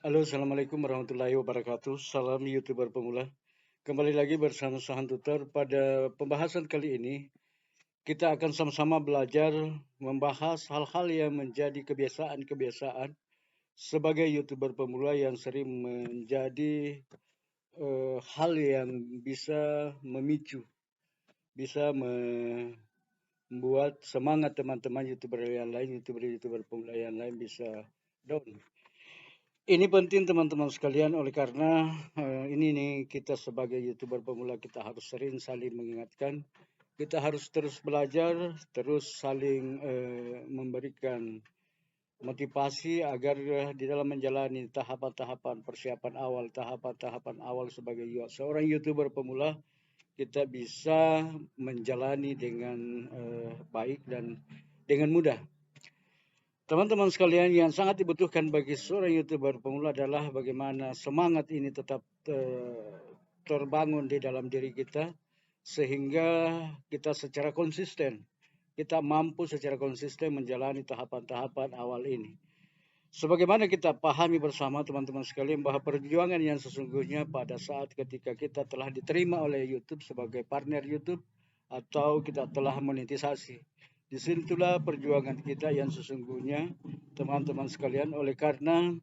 Halo, Assalamualaikum warahmatullahi wabarakatuh. Salam YouTuber pemula. Kembali lagi bersama Sahan Tutor. Pada pembahasan kali ini, kita akan sama-sama belajar membahas hal-hal yang menjadi kebiasaan-kebiasaan sebagai YouTuber pemula yang sering menjadi hal yang bisa memicu, bisa membuat semangat teman-teman YouTuber yang lain, YouTuber pemula yang lain bisa down. Ini penting teman-teman sekalian oleh karena ini nih kita sebagai YouTuber pemula kita harus sering saling mengingatkan, kita harus terus belajar, terus saling memberikan motivasi agar di dalam menjalani tahapan-tahapan awal sebagai seorang YouTuber pemula kita bisa menjalani dengan baik dan dengan mudah. Teman-teman sekalian, yang sangat dibutuhkan bagi seorang YouTuber pemula adalah bagaimana semangat ini tetap terbangun di dalam diri kita sehingga kita secara konsisten, kita mampu secara konsisten menjalani tahapan-tahapan awal ini. Sebagaimana kita pahami bersama teman-teman sekalian bahwa perjuangan yang sesungguhnya pada saat ketika kita telah diterima oleh YouTube sebagai partner YouTube atau kita telah monetisasi. Disitulah perjuangan kita yang sesungguhnya teman-teman sekalian oleh karena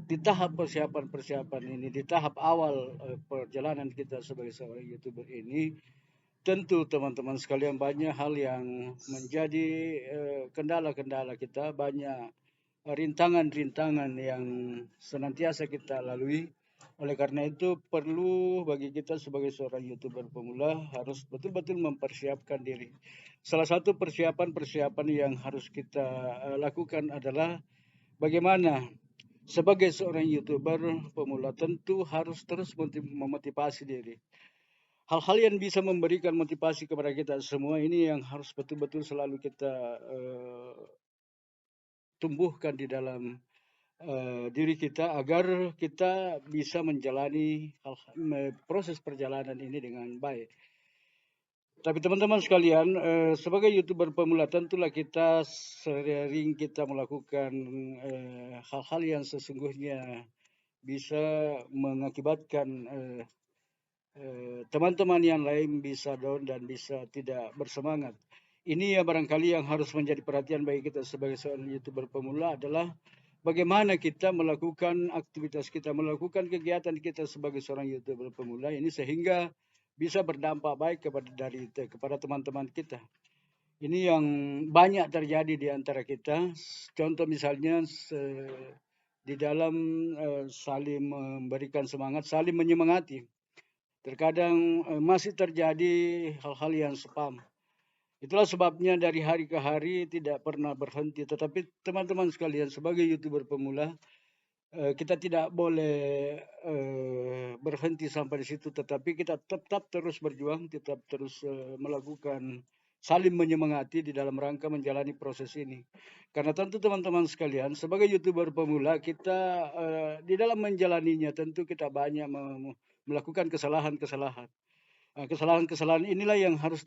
di tahap persiapan-persiapan ini, di tahap awal perjalanan kita sebagai seorang YouTuber ini, tentu teman-teman sekalian banyak hal yang menjadi kendala-kendala kita, banyak rintangan-rintangan yang senantiasa kita lalui. Oleh karena itu perlu bagi kita sebagai seorang YouTuber pemula harus betul-betul mempersiapkan diri. Salah satu persiapan-persiapan yang harus kita lakukan adalah bagaimana sebagai seorang YouTuber pemula tentu harus terus memotivasi diri. Hal-hal yang bisa memberikan motivasi kepada kita semua ini yang harus betul-betul selalu kita tumbuhkan di dalam diri kita agar kita bisa menjalani proses perjalanan ini dengan baik. Tapi teman-teman sekalian, sebagai YouTuber pemula tentulah kita sering kita melakukan hal-hal yang sesungguhnya bisa mengakibatkan teman-teman yang lain bisa down dan bisa tidak bersemangat. Ini ya barangkali yang harus menjadi perhatian bagi kita sebagai seorang YouTuber pemula adalah bagaimana kita melakukan aktivitas kita, melakukan kegiatan kita sebagai seorang YouTuber pemula ini sehingga bisa berdampak baik kepada teman-teman kita. Ini yang banyak terjadi di antara kita. Contoh misalnya di dalam saling memberikan semangat, saling menyemangati. Terkadang masih terjadi hal-hal yang spam. Itulah sebabnya dari hari ke hari tidak pernah berhenti. Tetapi teman-teman sekalian sebagai YouTuber pemula, kita tidak boleh berhenti sampai di situ. Tetapi kita tetap terus berjuang, tetap terus melakukan saling menyemangati di dalam rangka menjalani proses ini. Karena tentu teman-teman sekalian, sebagai YouTuber pemula, kita di dalam menjalaninya tentu kita banyak melakukan kesalahan-kesalahan. Kesalahan-kesalahan inilah yang harus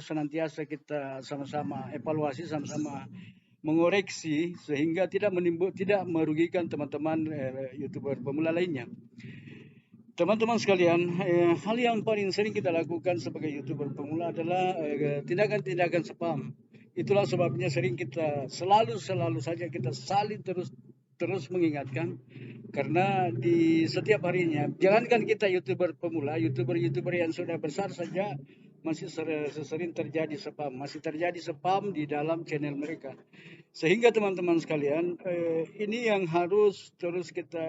senantiasa kita sama-sama evaluasi, sama-sama mengoreksi sehingga tidak merugikan teman-teman YouTuber pemula lainnya. Teman-teman sekalian, hal yang paling sering kita lakukan sebagai YouTuber pemula adalah tindakan-tindakan spam. Itulah sebabnya sering kita selalu saja kita saling terus mengingatkan karena di setiap harinya, jangankan kita YouTuber pemula, YouTuber yang sudah besar saja masih sering terjadi spam, masih terjadi spam di dalam channel mereka. Sehingga teman-teman sekalian, ini yang harus terus kita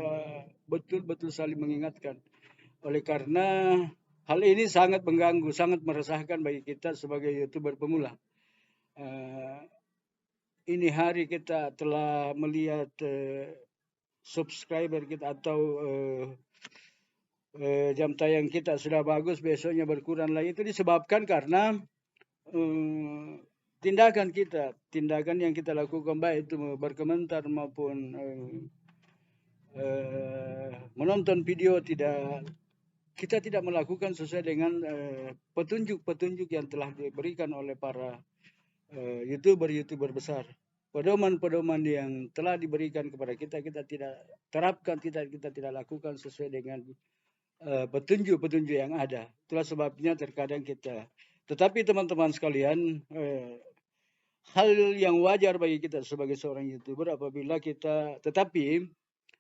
betul-betul saling mengingatkan. Oleh karena hal ini sangat mengganggu, sangat meresahkan bagi kita sebagai YouTuber pemula. Ini hari kita telah melihat subscriber kita atau jam tayang kita sudah bagus, besoknya berkurang lagi. Itu disebabkan karena tindakan yang kita lakukan baik itu berkomentar maupun menonton video kita tidak melakukan sesuai dengan petunjuk-petunjuk yang telah diberikan oleh para YouTuber besar. pedoman-pedoman yang telah diberikan kepada kita, kita tidak terapkan, kita tidak lakukan sesuai dengan petunjuk-petunjuk yang ada. Itulah sebabnya terkadang kita. Tetapi teman-teman sekalian, hal yang wajar bagi kita sebagai seorang YouTuber apabila kita, tetapi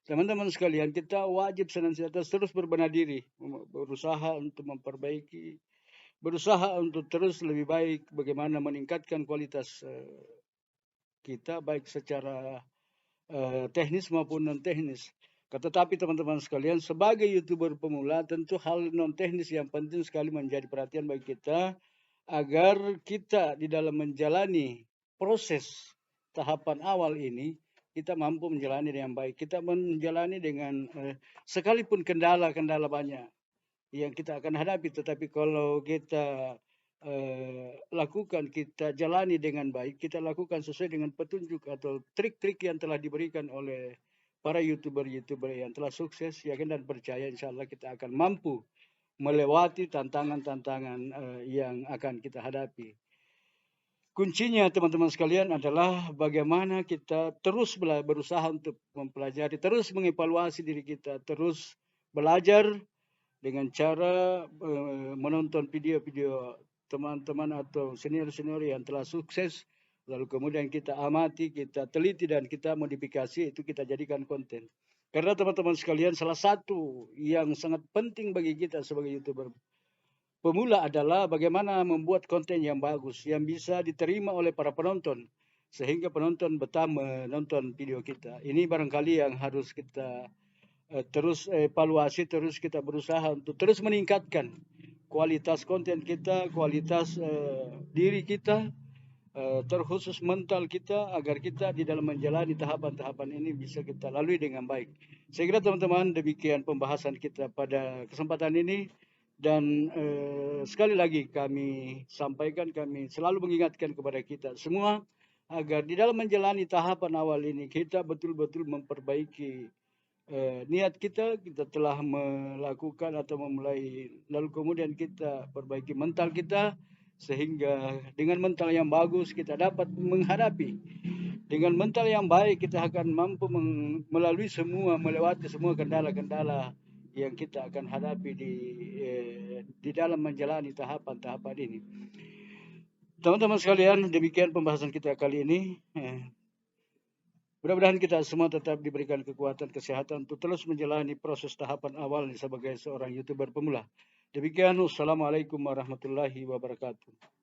teman-teman sekalian, kita wajib senantiasa terus berbenah diri, berusaha untuk memperbaiki, berusaha untuk terus lebih baik, bagaimana meningkatkan kualitas kita baik secara teknis maupun non teknis. Tetapi teman-teman sekalian, sebagai YouTuber pemula, tentu hal non teknis yang penting sekali menjadi perhatian bagi kita agar kita di dalam menjalani proses tahapan awal ini kita mampu menjalani dengan baik. Kita menjalani dengan sekalipun kendala-kendala banyak yang kita akan hadapi, tetapi kalau kita lakukan, kita jalani dengan baik, kita lakukan sesuai dengan petunjuk atau trik-trik yang telah diberikan oleh para YouTuber-YouTuber yang telah sukses, yakin dan percaya insya Allah kita akan mampu melewati tantangan-tantangan yang akan kita hadapi. Kuncinya teman-teman sekalian adalah bagaimana kita terus berusaha untuk mempelajari, terus mengevaluasi diri kita, terus belajar dengan cara menonton video-video teman-teman atau senior-senior yang telah sukses, lalu kemudian kita amati, kita teliti, dan kita modifikasi, itu kita jadikan konten. Karena teman-teman sekalian, salah satu yang sangat penting bagi kita sebagai YouTuber pemula adalah bagaimana membuat konten yang bagus, yang bisa diterima oleh para penonton, sehingga penonton betah menonton video kita. Ini barangkali yang harus kita terus evaluasi, terus kita berusaha untuk terus meningkatkan kualitas konten kita, kualitas diri kita, terkhusus mental kita, agar kita di dalam menjalani tahapan-tahapan ini bisa kita lalui dengan baik. Saya kira teman-teman, demikian pembahasan kita pada kesempatan ini. Dan sekali lagi kami sampaikan, kami selalu mengingatkan kepada kita semua agar di dalam menjalani tahapan awal ini kita betul-betul memperbaiki niat kita telah melakukan atau memulai, lalu kemudian kita perbaiki mental kita, sehingga dengan mental yang bagus kita dapat menghadapi. Dengan mental yang baik kita akan mampu melalui semua, melewati semua kendala-kendala yang kita akan hadapi di dalam menjalani tahapan-tahapan ini. Teman-teman sekalian, demikian pembahasan kita kali ini. Mudah-mudahan kita semua tetap diberikan kekuatan kesehatan untuk terus menjalani proses tahapan awal sebagai seorang YouTuber pemula. Demikian, wassalamualaikum warahmatullahi wabarakatuh.